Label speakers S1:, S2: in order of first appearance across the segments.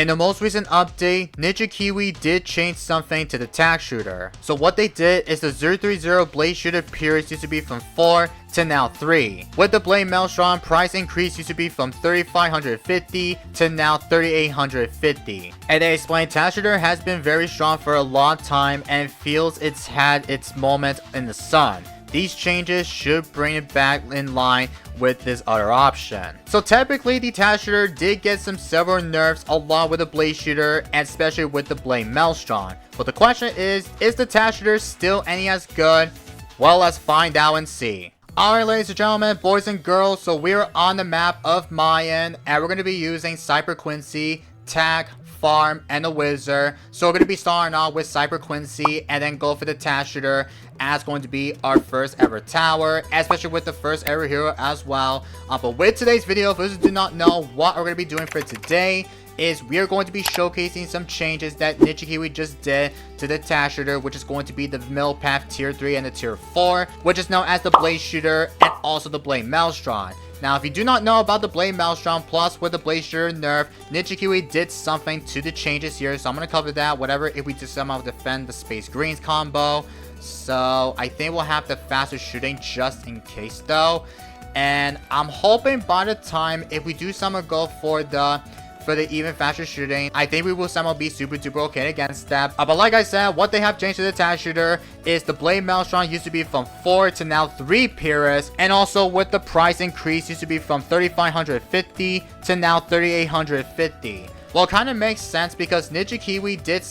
S1: In the most recent update, Ninja Kiwi did change something to the tack shooter. So what they did is the 030 blade shooter periods used to be from 4 to now 3. With the blade Maelstrom, price increase used to be from 3,550 to now 3,850. And they explained tack shooter has been very strong for a long time and feels it's had its moment in the sun. These changes should bring it back in line with this other option. So technically the tack shooter did get some several nerfs along with the blade shooter and especially with the blade Maelstrom. But the question is the tack shooter still any as good? Well, let's find out and see. Alright ladies and gentlemen, boys and girls, so we're on the map of Mayan and we're going to be using Cyber Quincy, Tack, Farm, and the Wizard. So we're going to be starting off with Cyber Quincy and then go for the tack shooter as going to be our first ever tower, especially with the first ever hero as well. But with today's video, for those who do not know, what we're going to be doing for today is we are going to be showcasing some changes that Ninja Kiwi just did to the tack shooter, which is going to be the middle path tier 3 and the tier 4, which is known as the blade shooter and also the blade Maelstrom. Now, if you do not know about the blade Maelstrom plus with the blade shooter nerf, Ninja Kiwi did something to the changes here, so I'm going to cover that, whatever, if we just somehow defend the Space Greens combo. So I think we'll have the faster shooting just in case though. And I'm hoping by the time if we do somehow go for the even faster shooting, I think we will somehow be super duper okay against that. But like I said, what they have changed to the tack shooter is the blade Maelstrom used to be from 4 to now 3 Pyrrhus, and also with the price increase used to be from 3,550 to now 3,850. Well, it kind of makes sense because Ninja Kiwi did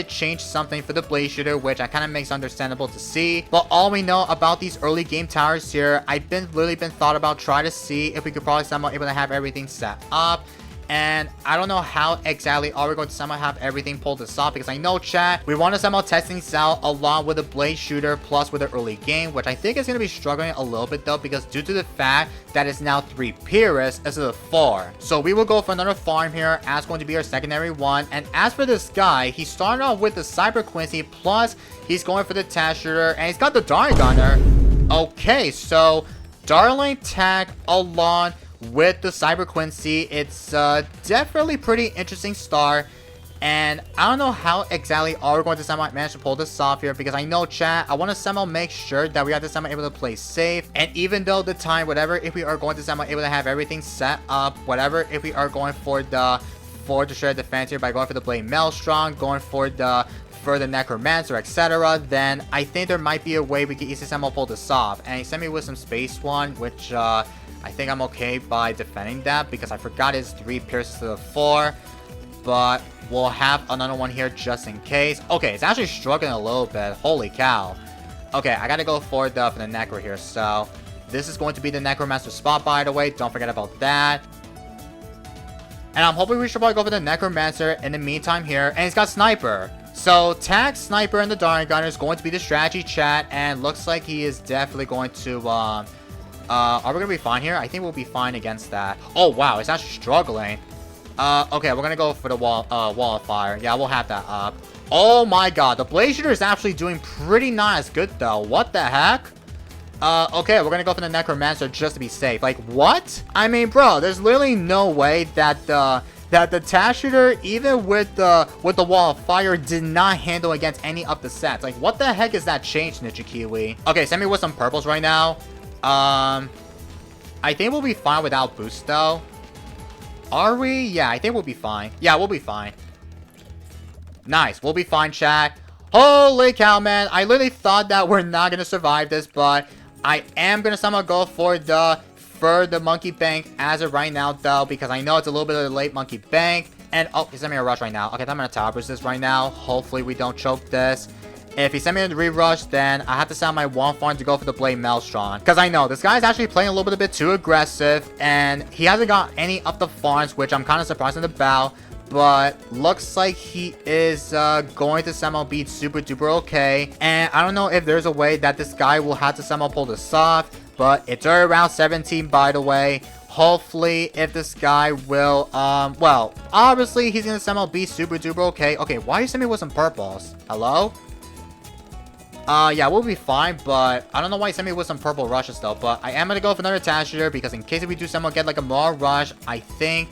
S1: change something for the blade shooter, which I kind of makes understandable to see. But all we know about these early game towers here, I've really been thought about trying to see if we could probably somehow able to have everything set up. And I don't know how exactly are we going to somehow have everything pulled this off, because I know chat, we want to somehow test things out along with the blade shooter plus with the early game, which I think is going to be struggling a little bit though, because due to the fact that it's now 3 Pyrrhus instead of 4. So we will go for another farm here as going to be our secondary one. And as for this guy, he started off with the Cyber Quincy plus he's going for the tack shooter and he's got the Dark Gunner. Okay, so Darling Tack along with the Cyber Quincy, it's definitely pretty interesting start. And I don't know how exactly are we going to somehow manage to pull this off here, because I know chat, I want to somehow make sure that we have to somehow able to play safe. And even though the time, whatever, if we are going to somehow able to have everything set up, whatever, if we are going for the share defense here by going for the blade Maelstrom, going for the Necromancer, etc., then I think there might be a way we can easily somehow pull this off. And he sent me with some space one, which I think I'm okay by defending that, because I forgot it's 3 pierces to the 4. But we'll have another one here just in case. Okay, it's actually struggling a little bit. Holy cow. Okay, I gotta go for the Necro here. So this is going to be the Necromancer spot, by the way. Don't forget about that. And I'm hoping we should probably go for the Necromancer in the meantime here. And he's got Sniper. So Tack, Sniper, and the Dark Gunner is going to be the strategy chat. And looks like he is definitely going to are we gonna be fine here? I think we'll be fine against that. Oh wow, it's actually struggling. Okay, we're gonna go for the wall of fire. Yeah, we'll have that up. Oh my god, the blade shooter is actually doing pretty nice good though. What the heck? Okay, we're gonna go for the Necromancer just to be safe. Like, what? I mean, bro, there's literally no way that the tack shooter, even with the wall of fire, did not handle against any of the sets. Like, what the heck is that change, Ninja Kiwi? Okay, send me with some purples right now. I think we'll be fine without boost though. Are we? Yeah, I think we'll be fine. Yeah, we'll be fine. Nice, we'll be fine, chat. Holy cow, man. I literally thought that we're not gonna survive this, but I am gonna somehow go for the Monkey Bank as of right now though, because I know it's a little bit of a late Monkey Bank. And oh, he's sending me a rush right now. Okay, I'm gonna tower boost this right now. Hopefully we don't choke this. If he sent me a re-rush, then I have to send my one farm to go for the blade Maelstrom. Because I know this guy's actually playing a little bit too aggressive, and he hasn't got any of the farms, which I'm kind of surprised about. But looks like he is going to somehow be super duper okay. And I don't know if there's a way that this guy will have to somehow pull this off. But it's already around 17, by the way. Hopefully, if this guy will, well, obviously he's going to somehow be super duper okay. Okay, why are you sending me with some purples? Hello? Yeah, we'll be fine, but I don't know why he sent me with some purple rushes though. But I am gonna go for another tack shooter, because in case if we do somehow get like a more rush, I think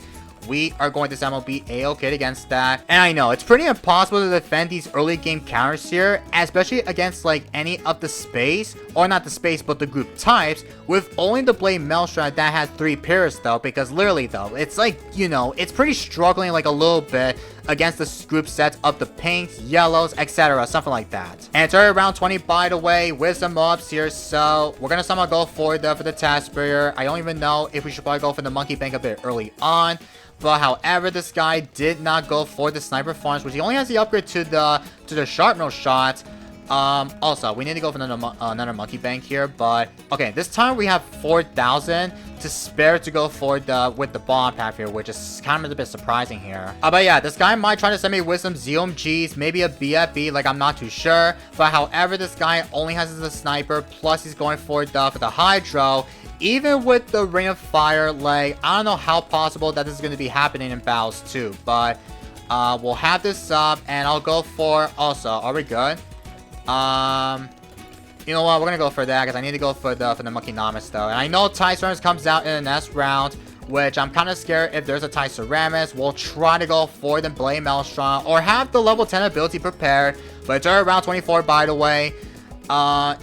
S1: we are going to somehow be a-okay against that. And I know it's pretty impossible to defend these early game counters here, especially against like any of the space, or not the space but the group types, with only the Blade Maelstrom that has 3 pairs though, because literally though, it's like, you know, it's pretty struggling like a little bit against the group sets of the pinks, yellows, etc., something like that. And it's already around 20 by the way, with some mobs here, so we're gonna somehow go for the task barrier. I don't even know if we should probably go for the monkey bank a bit early on. But however, this guy did not go for the sniper farms, which he only has the upgrade to the sharpnose shot. Also, we need to go for another monkey bank here, but okay, this time we have 4,000 to spare to go for with the bomb path here, which is kind of a bit surprising here. But yeah, this guy might try to send me with some ZOMGs, maybe a BFB, like I'm not too sure. But however, this guy only has the sniper, plus he's going for the hydro. Even with the ring of fire, like I don't know how possible that this is going to be happening in battles too, but we'll have this up, and I'll go for also. Are we good? You know what? We're gonna go for that because I need to go for the Monkey Namus though. And I know Tycerams comes out in the next round, which I'm kind of scared if there's a Tyceramus. We'll try to go for the Blade Maelstrom or have the level 10 ability prepared. But it's already around 24 by the way.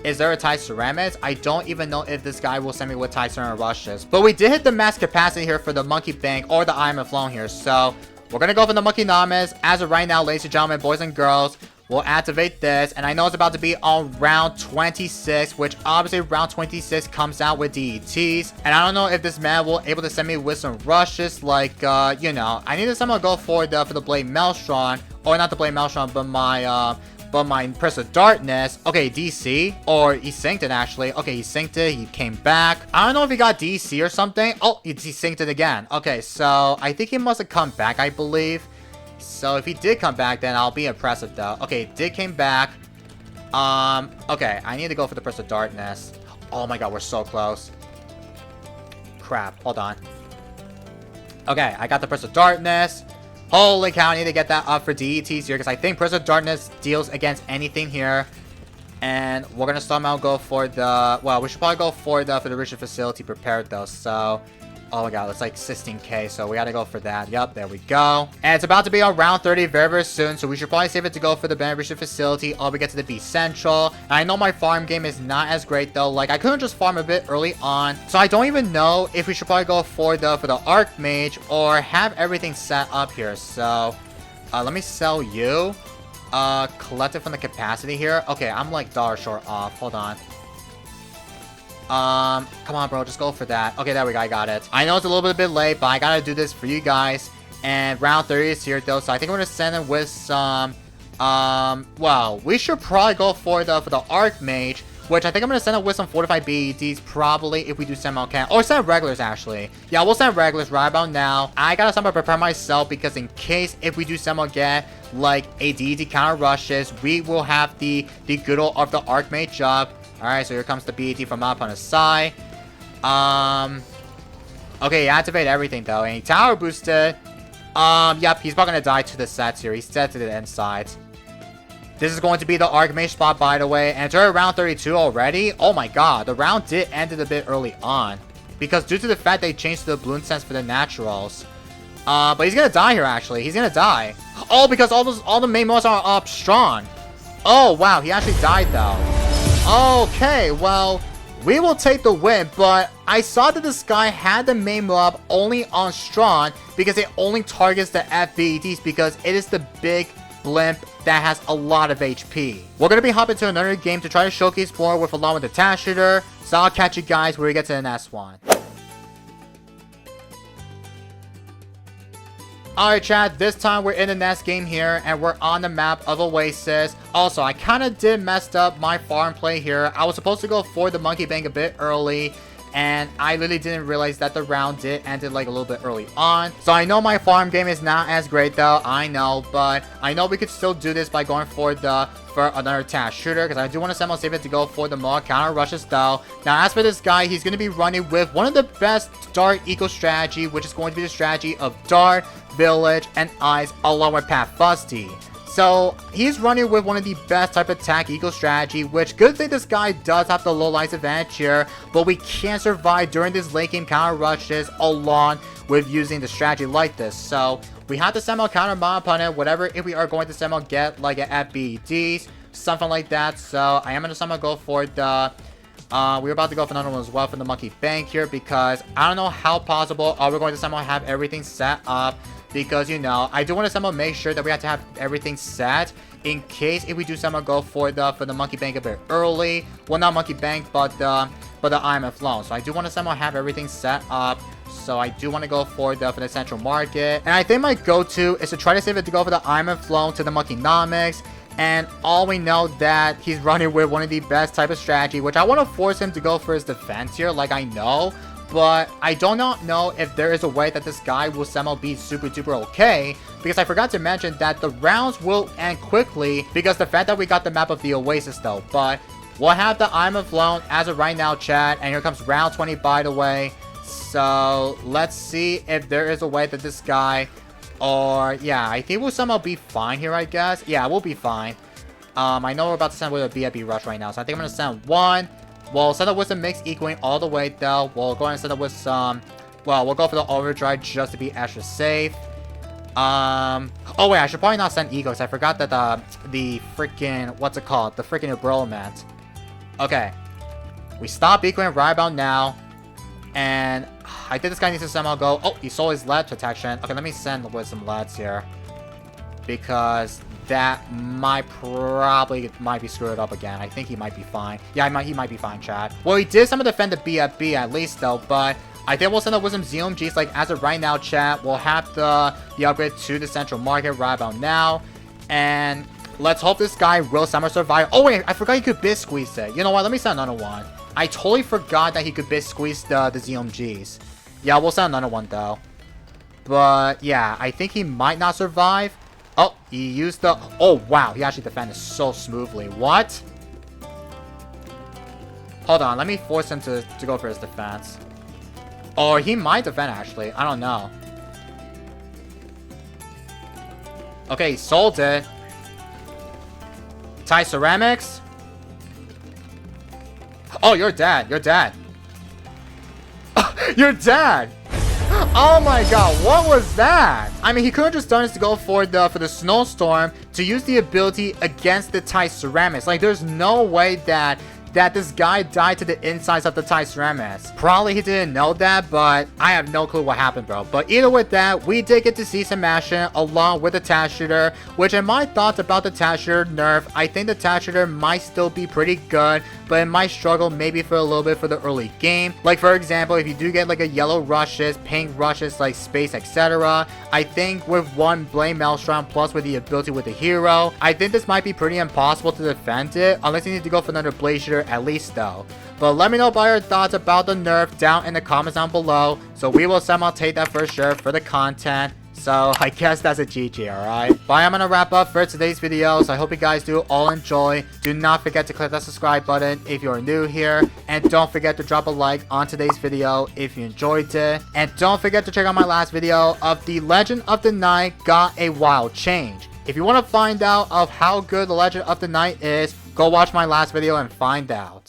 S1: Is there a Tyceramus? I don't even know if this guy will send me with Tyceram rushes. But we did hit the max capacity here for the Monkey Bank or the Iron Flown here. So we're gonna go for the Monkey Namus. As of right now, ladies and gentlemen, boys and girls, we'll activate this, and I know it's about to be on round 26, which obviously round 26 comes out with DETs, and I don't know if this man will able to send me with some rushes, like, you know, I need to somehow go for the Blade Maelstrom, or not the Blade Maelstrom, but my Press of Darkness. Okay, DC, or he synced it actually. Okay, he synced it, he came back. I don't know if he got DC or something. Oh, he synced it again. Okay, so I think he must have come back, I believe. So if he did come back, then I'll be impressive though. Okay, did came back. Okay, I need to go for the Press of Darkness. Oh my god, we're so close. Crap, hold on. Okay, I got the Press of Darkness. Holy cow, I need to get that up for DETs here, because I think Press of Darkness deals against anything here. And we're gonna somehow go for the, well, we should probably go for the Richard Facility prepared though, so oh my god, it's like 16k, so we gotta go for that. Yep, there we go. And it's about to be on round 30 very, very soon, so we should probably save it to go for the Benediction Facility or we get to the B Central. And I know my farm game is not as great though, like I couldn't just farm a bit early on, so I don't even know if we should probably go for the Archmage or have everything set up here. So let me sell you. Collect it from the capacity here. Okay, I'm like dollar short off. Hold on. Come on, bro, just go for that. Okay, there we go, I got it. I know it's a little bit late, but I gotta do this for you guys. And round 30 is here, though, so I think we're gonna send it with some, well, we should probably go for the Archmage, which I think I'm gonna send it with some fortified BEDs, probably, if we do send Malcan, or send regulars, actually. Yeah, we'll send regulars right about now. I gotta somehow prepare myself, because in case if we do somehow get, like, a DED counter rushes, we will have the good old of the Archmage up. Alright, so here comes the BET from up on the side. Okay, activate everything though, and he tower boosted. Yep, he's probably gonna die to the sets here. He's set to the inside. This is going to be the Archmage spot, by the way, and it's already round 32 already. Oh my god, the round did end a bit early on, because due to the fact they changed the Bloon sense for the naturals. But he's gonna die here, actually. He's gonna die. Oh, because all the main modes are up strong. Oh wow, he actually died though. Okay, well, we will take the win, but I saw that this guy had the main mob only on strong because it only targets the FBEDs because it is the big blimp that has a lot of HP. We're going to be hopping to another game to try to showcase more with along with the Task Shooter, so I'll catch you guys when we get to the next one. Alright chat, this time we're in the next game here, and we're on the map of Oasis. Also, I kind of did messed up my farm play here. I was supposed to go for the Monkey Bank a bit early, and I literally didn't realize that the round did ended like a little bit early on. So I know my farm game is not as great though, I know, but I know we could still do this by going for another Task Shooter, because I do want to save it to go for the more counter rushes though. Now as for this guy, he's going to be running with one of the best Dart eco strategy, which is going to be the strategy of Dart, Village, and Ice along with Path Fusty. So he's running with one of the best type of attack eco strategy, which good thing this guy does have the low life advantage here, but we can't survive during this late game counter rushes along with using the strategy like this. So we have to somehow counter my opponent, whatever, if we are going to somehow get like an FBDs, something like that. So I am going to somehow go for the... we're about to go for another one as well for the Monkey Bank here, because I don't know how possible are we going to somehow have everything set up, because, you know, I do want to somehow make sure that we have to have everything set in case if we do somehow go for the Monkey Bank a bit early. Well, not Monkey Bank, but the IMF loan. So I do want to somehow have everything set up. So I do want to go for the Central Market. And I think my go-to is to try to save it to go for the IMF loan to the Monkeynomics. And all we know that he's running with one of the best type of strategy, which I want to force him to go for his defense here, like I know. But I do not know if there is a way that this guy will somehow be super duper okay, because I forgot to mention that the rounds will end quickly because the fact that we got the map of the Oasis though. But we'll have the IMF loan as of right now, chat, and here comes round 20 by the way. So let's see if there is a way that this guy, or yeah, I think we'll somehow be fine here, I guess. Yeah, we'll be fine. I know we're about to send with a VIP rush right now, so I think I'm gonna send one. We'll set up with some mix equaling all the way though. We'll go ahead and set up with some, well, we'll go for the overdrive just to be extra safe. Oh wait, I should probably not send ego because I forgot that the freaking, what's it called? The freaking Ubromant. Okay. We stop equaling right about now. And I think this guy needs to somehow go. Oh, he saw his lead protection. Okay, let me send with some leads here, because that might be screwed up again. I think he might be fine. Yeah, he might be fine, chat. Well, he did somehow defend the BFB at least though, but I think we'll send up with some ZMGs like as of right now, chat. We'll have the upgrade to the Central Market right about now, and let's hope this guy will somehow survive. Oh wait, I forgot he could bit squeeze it. You know what? Let me send another one. I totally forgot that he could bit squeeze the ZMGs. Yeah, we'll send another one though. But yeah, I think he might not survive. Oh, he used the... Oh, wow. He actually defended so smoothly. What? Hold on. Let me force him to go for his defense. Or he might defend, actually. I don't know. Okay, he sold it. Thai Ceramics. Oh, you're dead. You're dead. You're dead. Oh my god, what was that? I mean, he could have just done this to go for the snowstorm to use the ability against the Thai Ceramics. Like, there's no way that this guy died to the insides of the Thai Ceramics. Probably he didn't know that, but I have no clue what happened, bro. But either with that, we did get to see some action along with the Tack Shooter, which in my thoughts about the Tack Shooter nerf, I think the Tack Shooter might still be pretty good, but it might struggle maybe for a little bit for the early game. Like, for example, if you do get like a yellow rushes, pink rushes like space, etc., I think with one Blade Maelstrom plus with the ability with the hero, I think this might be pretty impossible to defend it, unless you need to go for another Blade Shooter at least though. But let me know about your thoughts about the nerf down in the comments down below, so we will somehow take that for sure for the content. So I guess that's a GG, alright? But I'm gonna wrap up for today's video, so I hope you guys do all enjoy. Do not forget to click that subscribe button if you're new here, and don't forget to drop a like on today's video if you enjoyed it. And don't forget to check out my last video of the Legend of the Night got a wild change. If you want to find out of how good the Legend of the Night is, go watch my last video and find out.